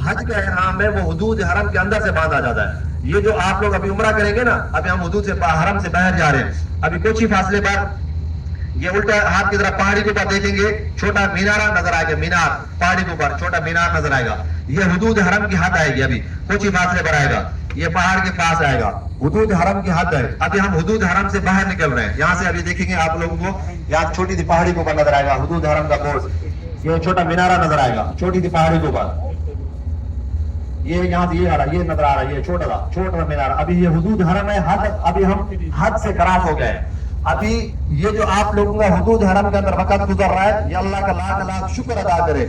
حج کا احرام ہے وہ حدود حرم کے اندر سے باندھا جاتا ہے. یہ جو آپ لوگ ابھی عمرہ کریں گے نا، ابھی ہم حدود سے حرم سے باہر جا رہے ہیں، ابھی کچھ ہی فاصلے پر یہ الٹا ہاتھ کی طرف پہاڑی کے اوپر دیکھیں گے، چھوٹا مینارہ نظر آئے گا، مینار پہاڑی کے اوپر چھوٹا مینار نظر آئے گا. یہ حدود حرم کی حد آئے گی، ابھی کچھ ہی فاصلے پر آئے گا، یہ پہاڑ کے پاس آئے گا، حدود حرم کی حد ہے. ابھی ہم حدود حرم سے باہر نکل رہے ہیں. یہاں سے ابھی دیکھیں گے آپ لوگوں کو، یہاں چھوٹی سی پہاڑی کے اوپر نظر آئے گا حدود حرم کا بورڈ، یہ چھوٹا مینارہ نظر آئے گا چھوٹی سی پہاڑی کے اوپر. یہ یہاں سے یہ آ رہا، یہ نظر آ رہا ہے، یہ چھوٹا مینارہ. ابھی یہ حدود حرم ہے، حد ابھی ہم حد سے کراس ہو گئے ہیں. ابھی یہ جو آپ لوگوں کا حدود حرم کے اندر وقت گزر رہا ہے، یہ اللہ کا لاکھ لاکھ شکر ادا کرے.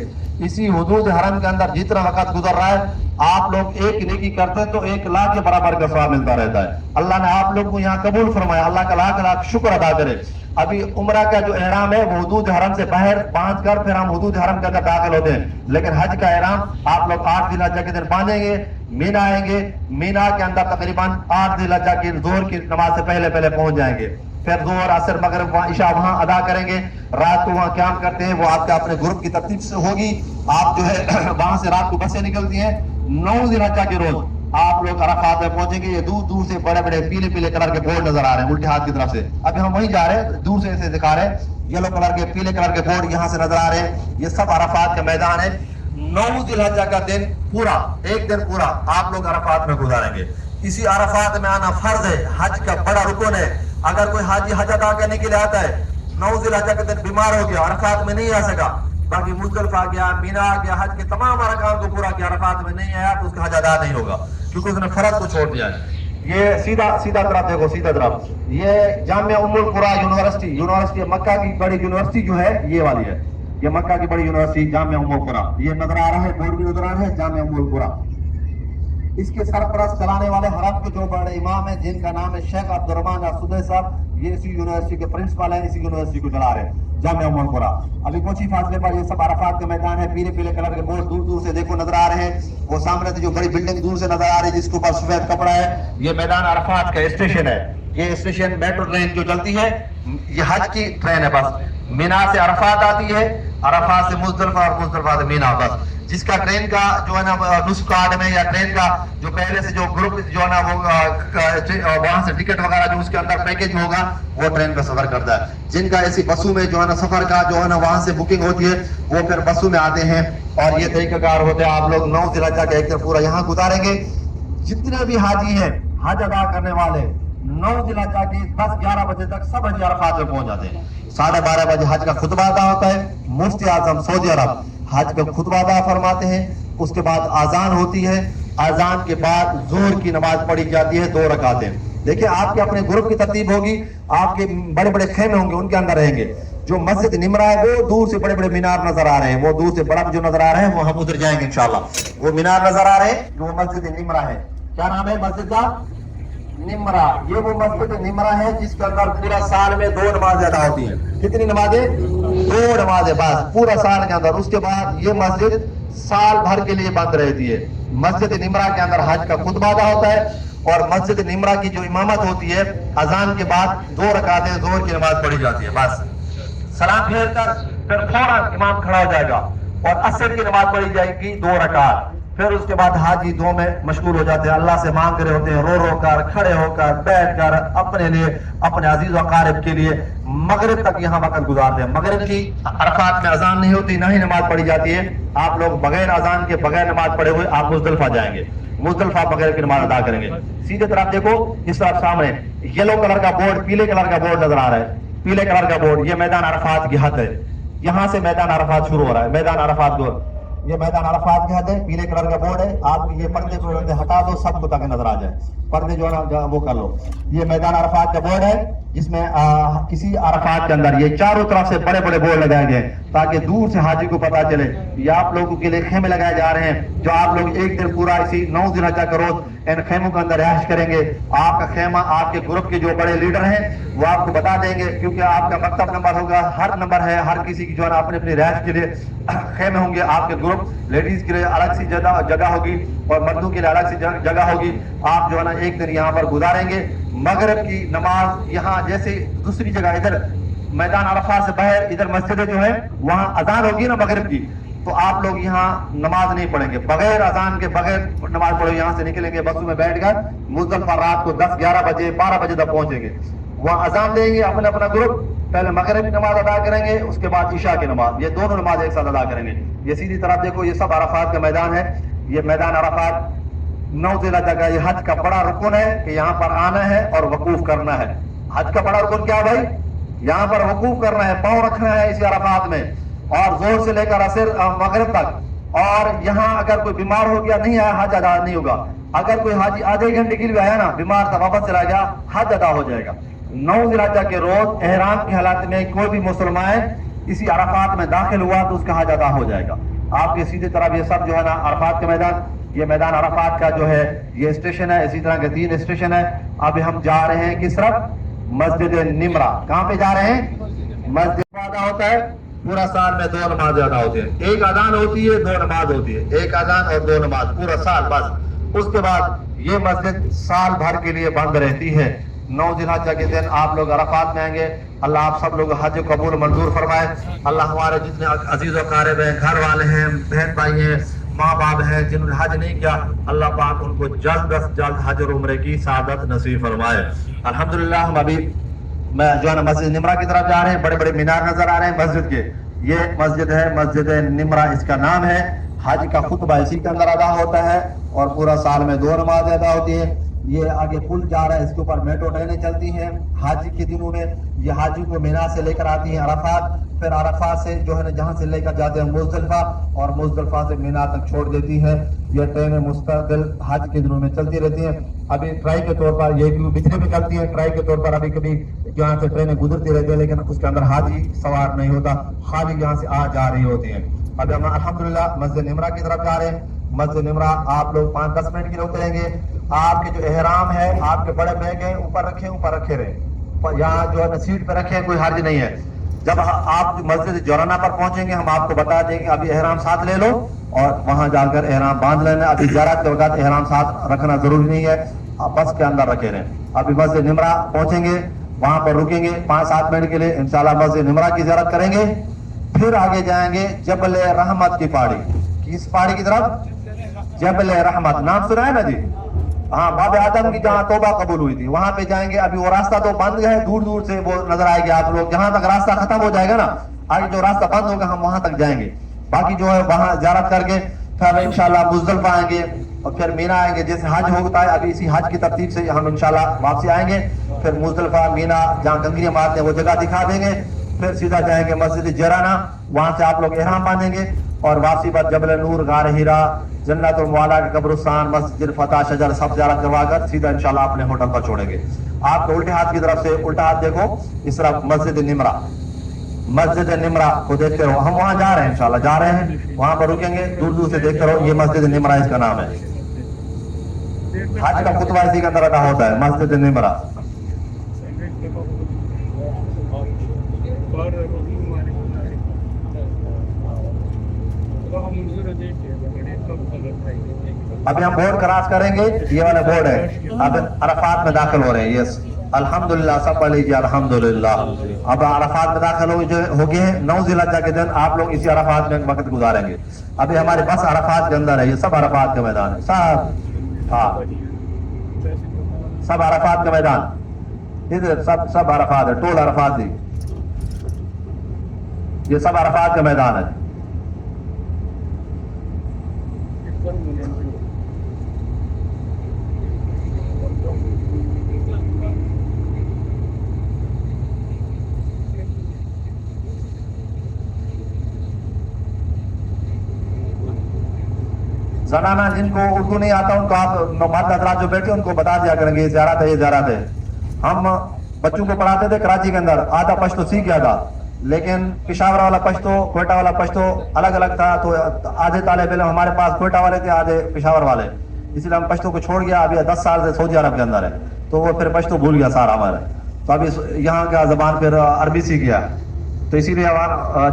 اسی حدود حرم کے اندر جتنا وقت گزر رہا ہے، آپ لوگ ایک نیکی کرتے ہیں تو 1,00,000 کے برابر کا ثواب ملتا رہتا ہے. اللہ نے آپ لوگ کو یہاں قبول فرمایا، اللہ کا لاکھ لاکھ شکر ادا کرے. ابھی عمرہ کا جو احرام ہے وہ حدود حرم سے باہر باندھ کر پھر ہم حدود حرم کے اندر داخل ہوتے ہیں. لیکن حج کا احرام آپ لوگ 8 ذی الحجہ کے دن باندھیں گے، مینا آئیں گے، مینا کے اندر تقریباً 8 ذی الحجہ کی ظہر کی نماز سے پہلے پہنچ جائیں گے. پھر ظہر عصر مغرب عشاء وہاں ادا کریں گے. رات کو وہاں قیام کرتے ہیں، وہ آپ کا اپنے گروپ کی ترتیب سے ہوگی. آپ جو ہے وہاں سے رات کو بسیں نکلتی ہیں. 9 ذی الحجہ کے روز آپ لوگ عرفات میں پہنچیں گے. یہ دور دور سے بڑے بڑے پیلے پیلے کلر کے بورڈ نظر آ رہے ہیں الٹے ہاتھ کی طرف سے. ابھی ہم وہیں جا رہے ہیں، دور سے اسے دکھا رہے ہیں. یلو کلر کے پیلے کلر کے بورڈ یہاں سے نظر آ رہے ہیں. یہ سب عرفات کا میدان ہے. 9 ذی الحجہ کا دن پورا، ایک دن پورا آپ لوگ عرفات میں گزاریں گے. اسی عرفات میں آنا فرض ہے، حج کا بڑا رکن ہے. اگر کوئی حاجی حج ادا کرنے کے لیے آتا ہے، 9 ذی الحجہ کے دن بیمار ہو گیا، عرفات میں نہیں آ سکا، باقی مزدلفہ آ گیا، مینا آ گیا، حج کے تمام ارکان کو پورا کیا، عرفات میں نہیں آیا تو اس کا حج ادا نہیں ہوگا، کیونکہ اس نے فرض کو چھوڑ دیا ہے. یہ سیدھا طرف دیکھو، سیدھا طرف یہ جامعہ ام القریٰ یونیورسٹی مکہ کی بڑی یونیورسٹی جو ہے یہ والی ہے. یہ مکہ کی بڑی یونیورسٹی جامعہ ام القریٰ، یہ نظر آ رہا ہے، بورڈ بھی نظر آ رہا ہے، جامعہ ام القریٰ. اس کے سرپرست چلانے والے حرم کے جو بڑے امام ہیں جن کا نام ہے شیخ عبدالرحمان السدی صاحب، یہ اسی یونیورسٹی کے پرنسپل ہیں، اسی یونیورسٹی کو چلا رہے ہیں جامعہ ام القریٰ. ابھی کچھ ہی فاصلے پر یہ سب عرفات کا میدان ہے. پیلے پیلے کلر کے بورڈ دور دور سے دیکھو نظر آ رہے ہیں. وہ سامنے سے جو بڑی بلڈنگ دور سے نظر آ رہی ہے جس کے اوپر سفید کپڑا ہے، یہ میدان عرفات کا اسٹیشن ہے. یہ اسٹیشن میٹرو ٹرین جو چلتی ہے یہ حج کی ٹرین ہے. بس مینا سے عرفات آتی ہے، عرفات سے مزدلفہ اور مزدلفہ سے مینا. بس جس کا ٹرین کا جو ہے نا نصف کارڈ میں یا ٹرین کا جو پہلے سے جو گروپ جو ہے نا وہ وہاں سے ٹکٹ وغیرہ جو اس کے اندر پیکج ہوگا وہ ٹرین کا سفر کرتا ہے. جن کا ایسی بسوں میں جو ہے نا سفر کا جو ہے نا وہاں سے بکنگ ہوتی ہے وہ پھر بسوں میں آتے ہیں اور یہ طریقہ کار ہوتے ہیں. آپ لوگ 9 ذی الحجہ کا ایک دن پورا یہاں گزاریں گے. جتنے بھی حاجی ہیں حج ادا کرنے والے 9 ذی الحجہ کی 10-11 بجے تک سب حج عرفات میں پہنچ جاتے ہیں. 12:30 بجے حج کا خطبہ ادا ہوتا ہے. مفتی اعظم سعودی عرب حج کا خطبہ ادا فرماتے ہیں. اس کے بعد اذان ہوتی ہے. اذان کے بعد ظہر کی نماز پڑھی جاتی ہے 2 رکعتیں. دیکھیں آپ کے اپنے گروپ کی ترتیب ہوگی، آپ کے بڑے بڑے خیمے ہوں گے ان کے اندر رہیں گے. جو مسجد نمرہ ہے وہ دور سے بڑے بڑے مینار نظر آ رہے ہیں، وہ دور سے بڑا جو نظر آ رہے ہیں وہ ہم ادھر جائیں گے انشاءاللہ. وہ مینار نظر آ رہے ہیں جو مسجد نمرہ ہے. کیا نام ہے مسجد کا؟ نمرہ. یہ وہ مسجد نمرہ ہے جس کے اندر پورا سال میں 2 نمازیں ادا ہوتی ہیں. کتنی نمازیں؟ 2 نمازیں بس پورا سال کے اندر. اس کے بعد یہ مسجد سال بھر کے لیے بند رہتی ہے. مسجد نمرہ کے اندر حج کا خطبہ ادا ہوتا ہے اور مسجد نمرہ کی جو امامت ہوتی ہے اذان کے بعد 2 رکعتیں ظہر کی نماز پڑھی جاتی ہے. بس سلام پھیر کر پھر فوراً امام کھڑا ہو جائے گا اور عصر کی نماز پڑھی جائے گی 2 رکعت. پھر اس کے بعد حاجی دعا میں مشغول ہو جاتے ہیں، اللہ سے مانگ رہے ہوتے ہیں، رو رو کر، کھڑے ہو کر، بیٹھ کر، اپنے لیے، اپنے عزیز و اقارب کے لیے. مغرب تک یہاں وقت گزارتے ہیں. مغرب کی عرفات میں اذان نہیں ہوتی، نہ ہی نماز پڑھی جاتی ہے. آپ لوگ بغیر اذان کے بغیر نماز پڑھے ہوئے آپ مزدلفہ جائیں گے، مزدلفہ بغیر کی نماز ادا کریں گے. سیدھے طرف دیکھو، اس طرف سامنے یلو کلر کا بورڈ، پیلے کلر کا بورڈ نظر آ رہا ہے. پیلے کلر کا بورڈ یہ میدان عرفات کی حد ہے. یہاں سے میدان عرفات شروع ہو رہا ہے. میدان عرفات کو یہ میدان عرفات کی حد ہے. پیلے کلر کا بورڈ ہے. آپ یہ پردے کو ہٹا دو سب کو تاکہ نظر آ جائے. پردے جو ہے نا وہ کر لو. یہ میدان عرفات کا بورڈ ہے جس میں کسی عرفات کے اندر یہ چاروں طرف سے بڑے بڑے بورڈ لگائے گئے تاکہ دور سے حاجی کو پتا چلے. یہ آپ لوگوں کے لیے خیمے لگائے جا رہے ہیں جو آپ لوگ ایک دن پورا اسی 9 ذی الحجہ کا روز ان خیموں کے اندر رہائش کریں گے. آپ کا خیمہ آپ کے گروپ کے جو بڑے لیڈر ہیں وہ آپ کو بتا دیں گے، کیونکہ آپ کا مکتب نمبر ہوگا، ہر نمبر ہے، ہر کسی کی جو ہے نا اپنی اپنی رہائش کے لیے خیمے ہوں گے. آپ کے گروپ لیڈیز کے لیے الگ سی جگہ ہوگی اور مردوں کے لیے الگ سی جگہ ہوگی. آپ جو ہے نا ایک دن یہاں پر گزاریں گے. مغرب کی نماز یہاں جیسے دوسری جگہ ادھر میدان عرفات سے باہر ادھر مسجد جو ہے وہاں اذان ہوگی نا مغرب کی، تو آپ لوگ یہاں نماز نہیں پڑھیں گے، بغیر اذان کے بغیر نماز پڑھو، یہاں سے نکلیں گے بسوں میں بیٹھ کر مزدلفہ رات کو 10 11 بجے 12 بجے تک پہنچیں گے، وہاں اذان دیں گے اپنا اپنا گروپ، پہلے مغرب کی نماز ادا کریں گے، اس کے بعد عشاء کی نماز، یہ دونوں نماز ایک ساتھ ادا کریں گے۔ یہ سیدھی طرف دیکھو، یہ سب عرفات کا میدان ہے، یہ میدان عرفات 9 ذی الحجہ کا یہ حج کا بڑا رکن ہے کہ یہاں پر آنا ہے اور وقوف کرنا ہے۔ حج کا بڑا رکن کیا ہے بھائی؟ یہاں پر وقوف کرنا ہے، پاؤں رکھنا ہے اسی عرفات میں، اور زور سے لے کر عصر مغرب تک۔ اور یہاں اگر کوئی بیمار ہو گیا نہیں آیا، حج ادا نہیں ہوگا۔ اگر کوئی حاجی آدھے گھنٹے کے لیے آیا نا، بیمار تھا واپس چلا گیا، حج ادا ہو جائے گا۔ 9 ذی الحجہ کے روز احرام کی حالت میں کوئی بھی مسلمان اسی عرفات میں داخل ہوا تو اس کا حج ادا ہو جائے گا۔ آپ کے سیدھی طرف یہ سب جو ہے نا عرفات کا میدان، یہ میدان عرفات کا جو ہے یہ اسٹیشن ہے، اسی طرح کے 3 اسٹیشن ہے۔ اب ہم جا رہے ہیں کس طرف؟ مسجد نمرہ۔ کہاں پہ جا رہے ہیں؟ مسجد ادا ہوتا ہے پورا سال میں 2 نمازیں ادا ہوتی ہیں، ایک اذان ہوتی ہے 2 نماز ہوتی ہے، ایک اذان اور 2 نماز پورا سال بس۔ اس کے بعد یہ مسجد سال بھر کے لیے بند رہتی ہے۔ 9 ذی الحجہ کے دن آپ لوگ عرفات میں آئیں گے۔ اللہ آپ سب لوگ حج قبول منظور فرمائے۔ اللہ ہمارے جتنے عزیز و قارب ہیں، گھر والے ہیں، بہن بھائی ہیں، ماں باپ ہیں جنہوں نے حج نہیں کیا، اللہ پاک ان کو جلد از جلد حج اور عمرے کی سعادت نصیب فرمائے۔ الحمدللہ ہم ابھی میں جو ہے نا مسجد نمرہ کی طرف جا رہے ہیں، بڑے بڑے مینار نظر آ رہے ہیں مسجد کے۔ یہ مسجد ہے مسجد نمرہ، اس کا نام ہے۔ حج کا خطبہ اسی کے اندر ادا ہوتا ہے اور پورا سال میں 2 نمازیں ادا ہوتی ہیں۔ یہ آگے پل جا رہا ہے، اس کے اوپر میٹرو ٹرینیں چلتی ہیں حج کے دنوں میں۔ یہ حاجی کو مینا سے لے کر آتی ہیں عرفات، پھر عرفات سے جو ہے نا جہاں سے لے کر جاتے ہیں مزدلفہ، اور مزدلفہ سے مینا تک چھوڑ دیتی ہے۔ یہ ٹرینیں مستقل حج کے دنوں میں چلتی رہتی ہیں۔ ابھی ٹرائی کے طور پر یہ بجلی بھی چلتی ہے، ٹرائی کے طور پر ابھی کبھی یہاں سے ٹرینیں گزرتی رہتی ہیں، لیکن اس کے اندر حاجی سوار نہیں ہوتا، خالی یہاں سے آ جا رہی ہوتی ہیں۔ ابھی ہم الحمدللہ مسجد نمرہ کی طرف جا رہے ہیں۔ مسجد نمرہ آپ لوگ 5-10 منٹ کے لیے اتریں گے۔ آپ کے جو احرام ہے، آپ کے بڑے بیگ ہیں، اوپر رکھے رہے، یہاں جو ہے نا سیٹ پہ رکھے، کوئی حرج نہیں ہے۔ جب آپ مسجد جورانہ پر پہنچیں گے ہم آپ کو بتا دیں گے ابھی احرام ساتھ لے لو اور وہاں جا کر احرام باندھ لینا۔ ابھی زیارت کے وقت احرام ساتھ رکھنا ضروری نہیں ہے، آپ بس کے اندر رکھے رہیں۔ ابھی مسجد نمرہ پہنچیں گے، وہاں پر رکیں گے 5-7 منٹ کے لیے، انشاءاللہ مسجد نمرہ کی زیارت کریں گے۔ پھر آگے جائیں گے جبل رحمت کی پہاڑی۔ کس پہاڑی کی طرف؟ جبل رحمت، نام سنا ہے نا جی؟ ہاں، باب آدم کی جہاں توبہ قبول ہوئی تھی وہاں پہ جائیں گے۔ ابھی وہ راستہ تو بند ہے، دور دور سے وہ نظر آئے گا آپ لوگ، جہاں تک راستہ ختم ہو جائے گا نا، آگے جو راستہ بند ہوگا ہم وہاں تک جائیں گے۔ باقی جو ہے وہاں زیارت کر کے پھر انشاءاللہ مزدلفہ آئیں گے اور پھر مینا آئیں گے، جیسے حج ہوتا ہے ابھی اسی حج کی ترتیب سے ہم انشاءاللہ واپسی آئیں گے۔ پھر مزدلفہ مینا جہاں کنکریاں مارتے ہیں وہ جگہ دکھا دیں گے، پھر سیدھا جائیں گے مسجد جیرانہ، وہاں سے آپ لوگ احرام باندھیں گے اور واپسی پر جبل نور، غار ہیرا، جنت المعلا کے قبرستان، مسجد فتح شجر سب زیارت کروا کر سیدھا انشاءاللہ اپنے ہوٹل پر چھوڑیں گے۔ آپ کو الٹے ہاتھ کی طرف سے الٹا ہاتھ دیکھو، اس طرف مسجد نمرہ، مسجد نمرہ کو دیکھتے رہو۔ ہم وہاں جا رہے ہیں، انشاءاللہ جا رہے ہیں، وہاں پر رکیں گے، دور دور سے دیکھتے رہو۔ یہ مسجد نمرہ اس کا نام ہے۔ حج کا خطبہ اسی کے اندر ادا ہوتا ہے، مسجد نمرہ۔ ابھی ہم بورڈ کراس کریں گے، یہ والا بورڈ ہے، اب عرفات میں داخل ہو رہے ہیں۔ یس الحمدللہ، سب پڑھ لیجیے الحمدللہ۔ اب عرفات میں داخل ہو گئے ہیں۔ 9 ذی الحجہ کے دن آپ لوگ اسی عرفات میں وقت گزاریں گے۔ ابھی ہمارے بس عرفات کے اندر ہے، یہ سب عرفات کا میدان ہے، سب ہاں سب عرفات کا میدان، ادھر سب عرفات ہے، ٹول عرفات دی، یہ سب عرفات کا میدان ہے۔ زنانہ جن کو اردو نہیں آتا ان کو آپ مرد حضرات جو بیٹھے ان کو بتا دیا کریں گے یہ زیارت ہے، یہ زیارت ہے۔ ہم بچوں کو پڑھاتے تھے کراچی کے اندر، آدھا پشتو سیکھ گیا تھا، لیکن پشاور والا پشتو، کوئٹہ والا پشتو الگ الگ تھا، تو آدھے طالب علم ہمارے پاس کوئٹہ والے تھے، آدھے پشاور والے، اس لیے ہم پشتو کو چھوڑ گیا۔ ابھی 10 سال سے سعودی عرب کے اندر ہے، تو وہ پھر پشتو بھول گیا سارا ہمارا، تو ابھی یہاں کا زبان پھر عربی سیکھ گیا، تو اسی لیے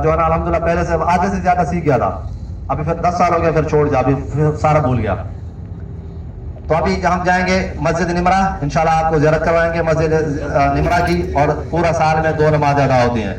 جو ہے نا الحمدللہ پہلے سے آدھے سے زیادہ سیکھ گیا تھا۔ ابھی پھر 10 سال ہو گیا، پھر چھوڑ دیا، ابھی پھر سارا بھول گیا۔ تو ابھی ہم جائیں گے مسجد نمرہ، انشاءاللہ آپ کو زیارت کروائیں گے مسجد نمرہ کی، اور پورا سال میں 2 نمازیں ادا ہوتی ہیں۔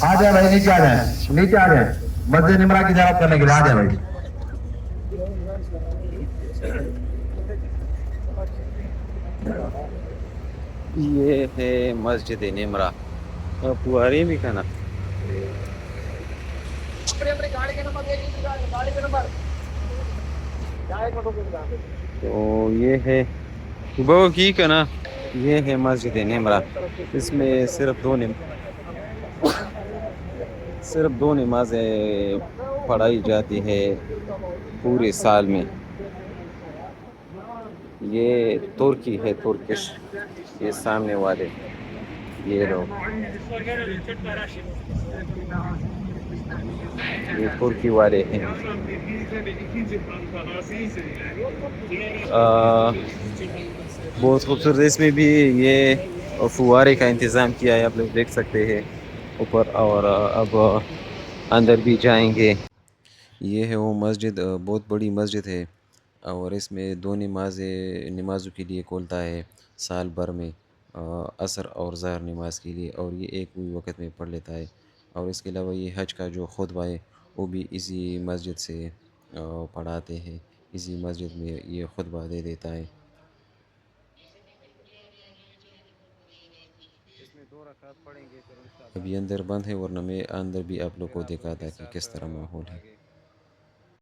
آ جائے بھائی نیچے آ جائیں نیچے آ جائیں مسجد نمرہ کی زیارت کرنے کے لیے آ جائیں بھائی یہ ہے مسجد نمرہ پواری بھی کہنا. تو یہ ہے وہ کی کہنا یہ ہے مسجد نمرہ. اس میں صرف دو نمازیں پڑھائی جاتی ہے پورے سال میں. یہ ترکی ہے ترکش یہ سامنے والے یہ لوگ یہ ترکی والے ہیں. بہت خوبصورت. اس میں بھی یہ فوارے کا انتظام کیا ہے آپ لوگ دیکھ سکتے ہیں اوپر. اور اب اندر بھی جائیں گے. یہ ہے وہ مسجد بہت بڑی مسجد ہے اور اس میں دو نمازوں کے لیے کھولتا ہے سال بھر میں عصر اور ظہر نماز کے لیے اور یہ ایک بھی وقت میں پڑھ لیتا ہے. اور اس کے علاوہ یہ حج کا جو خطبہ ہے وہ بھی اسی مسجد سے پڑھاتے ہیں. اسی مسجد میں یہ خطبہ دے دیتا ہے. اس میں 2 رکعت پڑھیں گے پھر ابھی اندر بند ہے ورنہ میں اندر بھی آپ لوگ کو دکھاتا ہے کہ کس طرح ماحول ہے.